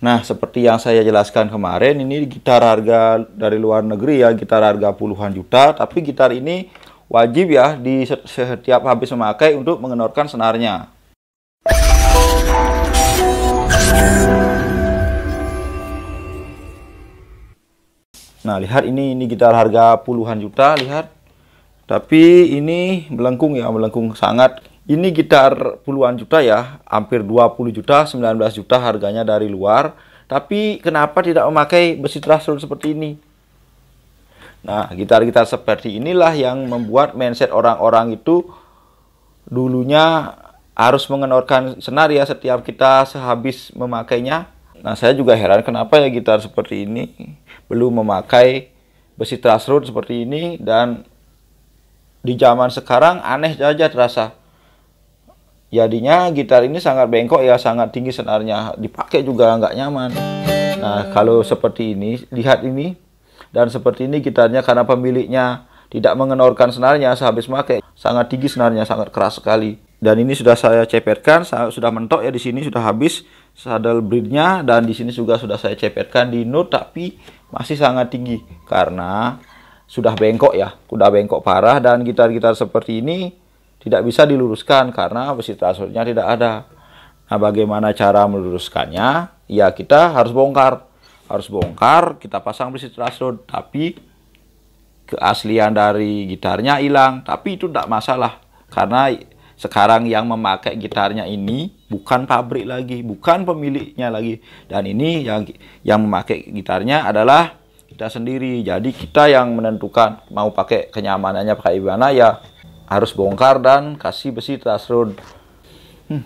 Nah, seperti yang saya jelaskan kemarin, ini gitar harga dari luar negeri ya, gitar harga puluhan juta, tapi gitar ini wajib ya di setiap habis memakai untuk mengenorkan senarnya. Nah, lihat ini gitar harga puluhan juta, lihat. Tapi ini melengkung ya, melengkung sangat. Ini gitar puluhan juta ya, hampir 20 juta, 19 juta harganya dari luar. Tapi kenapa tidak memakai besi truss rod seperti ini? Nah, gitar-gitar seperti inilah yang membuat mindset orang-orang itu dulunya harus mengenorkan senar ya setiap kita sehabis memakainya. Nah, saya juga heran kenapa ya gitar seperti ini belum memakai besi truss rod seperti ini, dan di zaman sekarang aneh saja terasa. Jadinya gitar ini sangat bengkok ya, sangat tinggi senarnya, dipakai juga nggak nyaman. Nah, kalau seperti ini, lihat ini, dan seperti ini gitarnya karena pemiliknya tidak mengenorkan senarnya sehabis memakai, sangat tinggi senarnya, sangat keras sekali. Dan ini sudah saya cepetkan, sudah mentok ya, di sini sudah habis saddle bridge-nya, dan di sini juga sudah saya cepetkan di nut, tapi masih sangat tinggi karena sudah bengkok ya, sudah bengkok parah. Dan gitar-gitar seperti ini tidak bisa diluruskan karena besi truss rod-nya tidak ada. Nah, bagaimana cara meluruskannya? Ya, kita harus bongkar. Harus bongkar, kita pasang besi truss rod, tapi keaslian dari gitarnya hilang. Tapi itu tidak masalah, karena sekarang yang memakai gitarnya ini bukan pabrik lagi, bukan pemiliknya lagi. Dan ini yang memakai gitarnya adalah kita sendiri. Jadi kita yang menentukan mau pakai kenyamanannya pakai gimana ya. Harus bongkar dan kasih besi truss rod.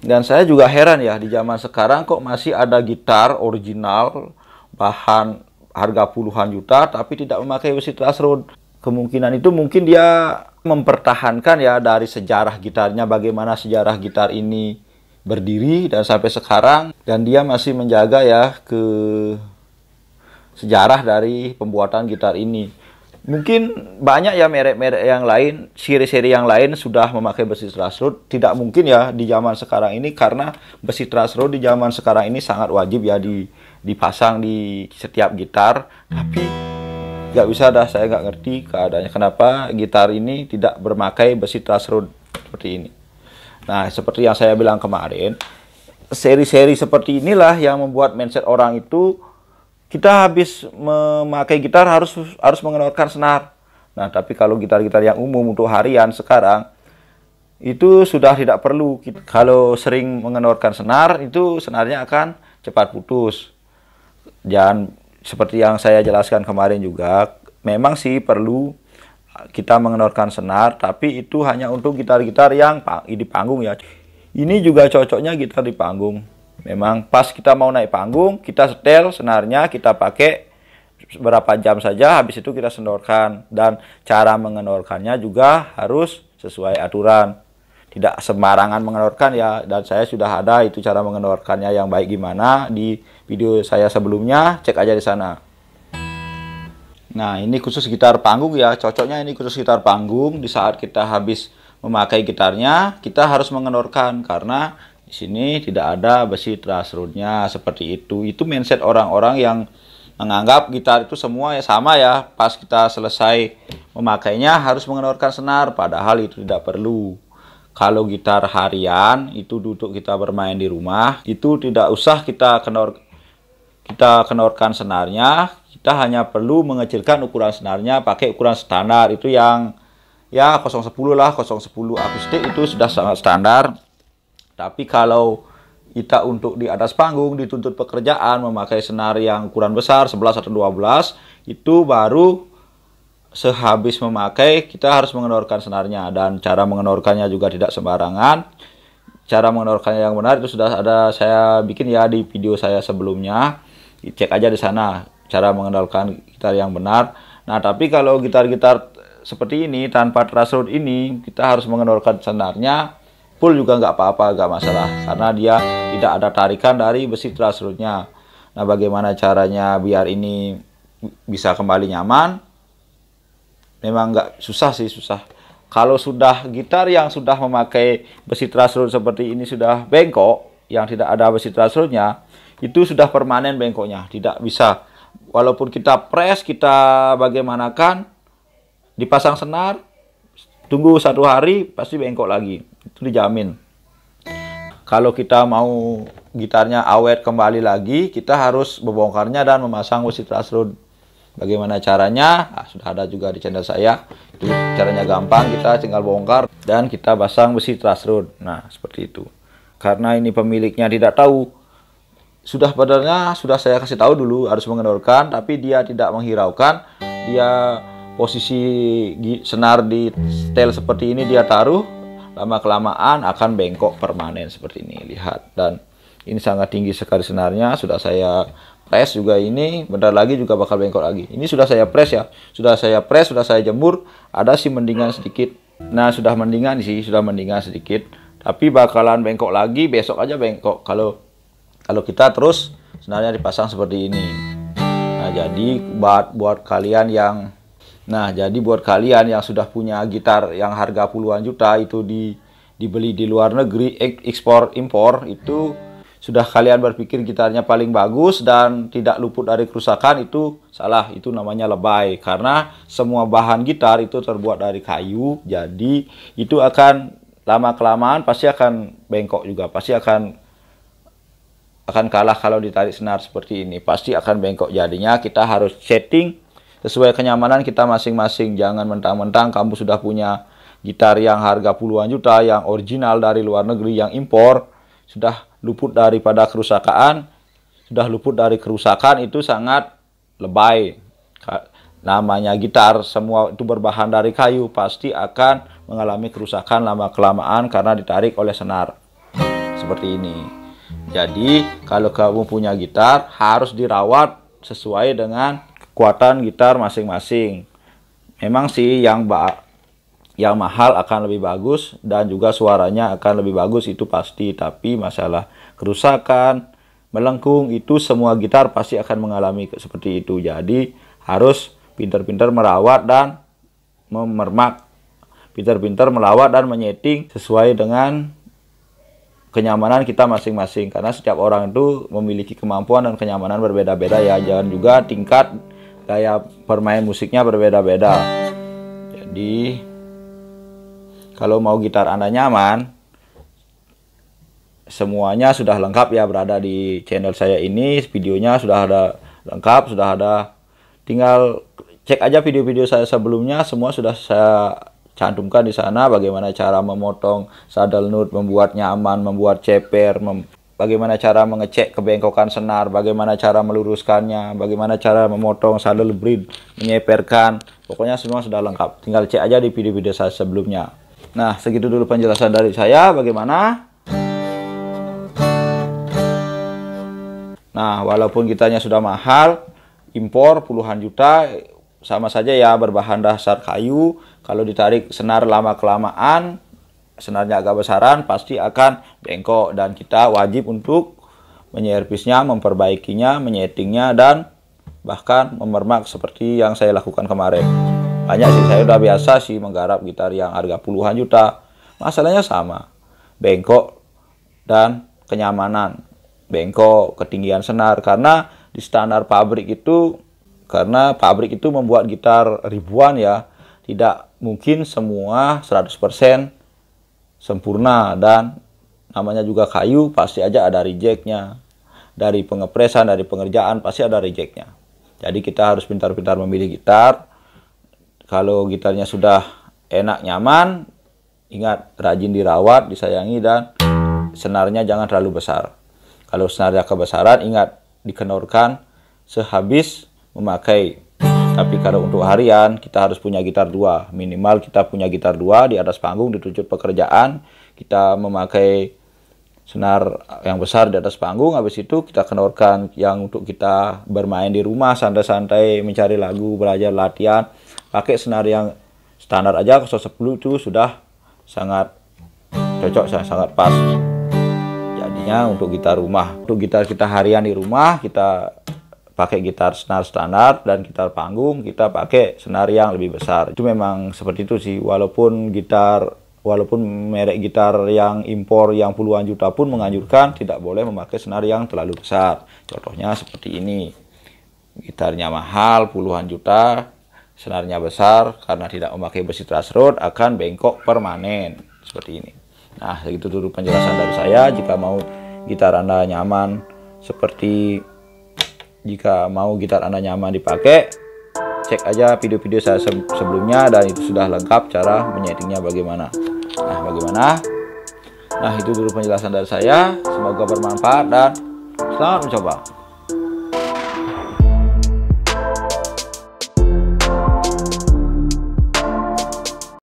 Dan saya juga heran ya, di zaman sekarang kok masih ada gitar original bahan harga puluhan juta tapi tidak memakai besi truss rod. Kemungkinan itu mungkin dia mempertahankan ya dari sejarah gitarnya, bagaimana sejarah gitar ini berdiri dan sampai sekarang, dan dia masih menjaga ya ke sejarah dari pembuatan gitar ini. Mungkin banyak ya merek-merek yang lain, seri-seri yang lain sudah memakai besi truss rod. Tidak mungkin ya di zaman sekarang ini, karena besi truss rod di zaman sekarang ini sangat wajib ya dipasang di setiap gitar. Tapi nggak bisa dah, saya nggak ngerti keadaannya kenapa gitar ini tidak bermakai besi truss rod seperti ini. Nah, seperti yang saya bilang kemarin, seri-seri seperti inilah yang membuat mindset orang itu, kita habis memakai gitar harus mengenorkan senar. Nah, tapi kalau gitar-gitar yang umum untuk harian sekarang itu sudah tidak perlu. Kalau sering mengenorkan senar, itu senarnya akan cepat putus. Dan seperti yang saya jelaskan kemarin juga, memang sih perlu kita mengenorkan senar, tapi itu hanya untuk gitar-gitar yang di panggung ya. Ini juga cocoknya gitar di panggung. Memang pas kita mau naik panggung, kita setel senarnya, kita pakai berapa jam saja, habis itu kita sendorkan. Dan cara mengenorkannya juga harus sesuai aturan. Tidak sembarangan mengenorkan ya, dan saya sudah ada itu cara mengenorkannya yang baik gimana di video saya sebelumnya, cek aja di sana. Nah, ini khusus gitar panggung ya, cocoknya ini khusus gitar panggung. Di saat kita habis memakai gitarnya, kita harus mengenorkan karena di sini tidak ada besi truss rod-nya seperti itu. Itu mindset orang-orang yang menganggap gitar itu semua ya sama ya. Pas kita selesai memakainya harus mengenorkan senar, padahal itu tidak perlu. Kalau gitar harian itu duduk kita bermain di rumah, itu tidak usah kita kenorkan senarnya. Kita hanya perlu mengecilkan ukuran senarnya pakai ukuran standar, itu yang ya 010 lah, 010 akustik itu sudah sangat standar. Tapi kalau kita untuk di atas panggung dituntut pekerjaan memakai senar yang ukuran besar 11 atau 12, itu baru sehabis memakai kita harus mengenorkan senarnya. Dan cara mengenorkannya juga tidak sembarangan. Cara mengenorkannya yang benar itu sudah ada saya bikin ya di video saya sebelumnya. Cek aja di sana cara mengenorkan gitar yang benar. Nah, tapi kalau gitar-gitar seperti ini tanpa truss rod ini, kita harus mengenorkan senarnya full juga nggak apa-apa, nggak masalah, karena dia tidak ada tarikan dari besi truss rod-nya. Nah, bagaimana caranya biar ini bisa kembali nyaman? Memang nggak susah sih, susah. Kalau sudah gitar yang sudah memakai besi truss rod seperti ini sudah bengkok, yang tidak ada besi truss rod-nya, itu sudah permanen bengkoknya, tidak bisa. Walaupun kita press, kita bagaimanapun, dipasang senar, tunggu 1 hari pasti bengkok lagi, itu dijamin. Kalau kita mau gitarnya awet kembali lagi, kita harus membongkarnya dan memasang besi truss rod. Bagaimana caranya? Nah, sudah ada juga di channel saya. Itu caranya gampang, kita tinggal bongkar dan kita pasang besi truss rod. Nah, seperti itu. Karena ini pemiliknya tidak tahu, sudah saya kasih tahu dulu harus mengendorkan, tapi dia tidak menghiraukan. Dia posisi senar di setel seperti ini dia taruh, lama kelamaan akan bengkok permanen seperti ini. Lihat, dan ini sangat tinggi sekali senarnya. Sudah saya press juga, ini bentar lagi juga bakal bengkok lagi. Ini sudah saya press ya, sudah saya press, sudah saya jemur, ada sih mendingan sedikit. Nah, sudah mendingan sih, sudah mendingan sedikit, tapi bakalan bengkok lagi, besok aja bengkok kalau kita terus senarnya dipasang seperti ini. Nah, jadi buat kalian yang sudah punya gitar yang harga puluhan juta itu dibeli di luar negeri, ekspor impor, itu sudah kalian berpikir gitarnya paling bagus dan tidak luput dari kerusakan, itu salah. Itu namanya lebay, karena semua bahan gitar itu terbuat dari kayu. Jadi itu akan lama kelamaan pasti akan bengkok juga, pasti akan kalah kalau ditarik senar seperti ini, pasti akan bengkok. Jadinya kita harus setting sesuai kenyamanan kita masing-masing. Jangan mentang-mentang kamu sudah punya gitar yang harga puluhan juta, yang original dari luar negeri, yang impor, sudah luput daripada kerusakan. Itu sangat lebay. Namanya gitar semua itu berbahan dari kayu, pasti akan mengalami kerusakan lama-kelamaan karena ditarik oleh senar seperti ini. Jadi kalau kamu punya gitar harus dirawat sesuai dengan kekuatan gitar masing-masing. Memang sih yang mahal akan lebih bagus dan juga suaranya akan lebih bagus, itu pasti. Tapi masalah kerusakan, melengkung, itu semua gitar pasti akan mengalami seperti itu. Jadi harus pintar-pintar merawat dan memermak, pintar-pintar melawat dan menyeting sesuai dengan kenyamanan kita masing-masing. Karena setiap orang itu memiliki kemampuan dan kenyamanan berbeda-beda ya. Jangan juga tingkat gaya bermain musiknya berbeda-beda. Jadi kalau mau gitar Anda nyaman, semuanya sudah lengkap ya, berada di channel saya ini. Videonya sudah ada lengkap, sudah ada. Tinggal cek aja video-video saya sebelumnya, semua sudah saya cantumkan di sana. Bagaimana cara memotong saddle nut, membuat nyaman, membuat ceper, bagaimana cara mengecek kebengkokan senar, bagaimana cara meluruskannya, bagaimana cara memotong saddle bridge, menyeperkan. Pokoknya semua sudah lengkap. Tinggal cek aja di video-video saya sebelumnya. Nah, segitu dulu penjelasan dari saya. Bagaimana? Nah, walaupun gitarnya sudah mahal, impor puluhan juta, sama saja ya, berbahan dasar kayu. Kalau ditarik senar lama-kelamaan, senarnya agak besaran, pasti akan bengkok. Dan kita wajib untuk menyervisnya, memperbaikinya, menyetingnya, dan bahkan memermak seperti yang saya lakukan kemarin. Banyak sih, saya udah biasa sih menggarap gitar yang harga puluhan juta. Masalahnya sama, bengkok dan kenyamanan. Bengkok, ketinggian senar, karena di standar pabrik itu, karena pabrik itu membuat gitar ribuan ya, tidak mungkin semua 100% sempurna. Dan namanya juga kayu, pasti aja ada rejectnya. Dari pengepresan, dari pengerjaan, pasti ada rejectnya. Jadi kita harus pintar-pintar memilih gitar. Kalau gitarnya sudah enak, nyaman, ingat, rajin dirawat, disayangi, dan senarnya jangan terlalu besar. Kalau senarnya kebesaran, ingat, dikenorkan sehabis memakai. Tapi kalau untuk harian, kita harus punya gitar 2. Minimal kita punya gitar 2 di atas panggung, di tujuan pekerjaan. Kita memakai senar yang besar di atas panggung. Habis itu kita kenorkan yang untuk kita bermain di rumah, santai-santai, mencari lagu, belajar, latihan. Pakai senar yang standar aja, 010 itu sudah sangat cocok, sangat pas. Jadinya untuk gitar rumah. Untuk gitar kita harian di rumah, kita pakai gitar senar standar, dan gitar panggung kita pakai senar yang lebih besar. Itu memang seperti itu sih. Walaupun gitar walaupun merek gitar yang impor yang puluhan juta pun menganjurkan tidak boleh memakai senar yang terlalu besar. Contohnya seperti ini. Gitarnya mahal puluhan juta, senarnya besar, karena tidak memakai besi truss rod akan bengkok permanen seperti ini. Nah, segitu dulu penjelasan dari saya. Jika mau gitar Anda nyaman dipakai, cek aja video-video saya sebelumnya, dan itu sudah lengkap cara menyetingnya bagaimana. Nah, itu dulu penjelasan dari saya. Semoga bermanfaat dan selamat mencoba.